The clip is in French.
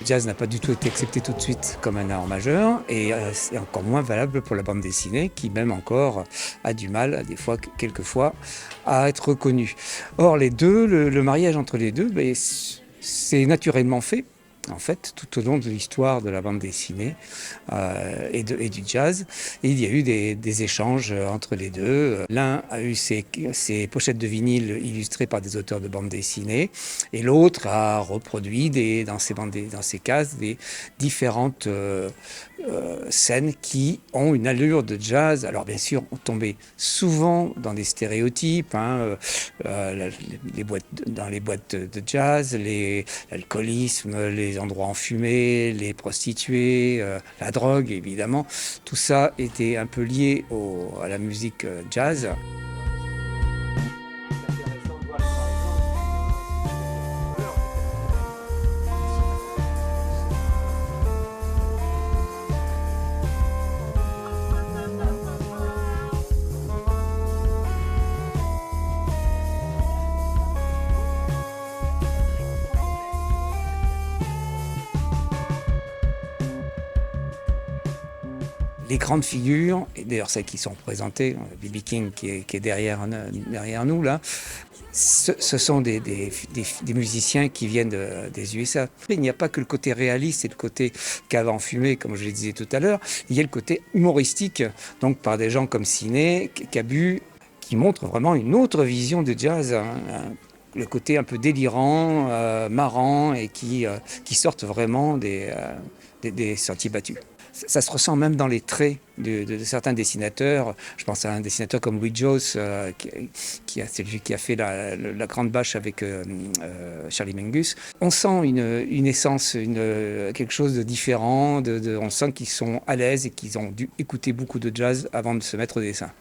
jazz n'a pas du tout été accepté tout de suite comme un art majeur et c'est encore moins valable pour la bande dessinée qui même encore a du mal, des fois, quelquefois, à être reconnue. Or les deux, le mariage entre les deux, ben, c'est naturellement fait. En fait, tout au long de l'histoire de la bande dessinée et du jazz. Et il y a eu des échanges entre les deux. L'un a eu ses pochettes de vinyle illustrées par des auteurs de bande dessinée et l'autre a reproduit dans ses cases des différentes scènes qui ont une allure de jazz. Alors bien sûr, on tombait souvent dans des stéréotypes, dans les boîtes de jazz, l'alcoolisme, les endroits enfumés, les prostituées, la drogue évidemment. Tout ça était un peu lié à la musique jazz. Les grandes figures, et d'ailleurs celles qui sont représentées, B.B. King qui est derrière nous là, ce sont des musiciens qui viennent des USA. Il n'y a pas que le côté réaliste et le côté cave enfumé, comme je le disais tout à l'heure, il y a le côté humoristique, donc par des gens comme Ciné, Cabu, qui montrent vraiment une autre vision de jazz, le côté un peu délirant, marrant, et qui sortent vraiment des sentiers battus. Ça se ressent même dans les traits de certains dessinateurs. Je pense à un dessinateur comme Louis Joss, c'est lui qui a fait la grande bâche avec Charlie Mingus. On sent une essence, quelque chose de différent. On sent qu'ils sont à l'aise et qu'ils ont dû écouter beaucoup de jazz avant de se mettre au dessin.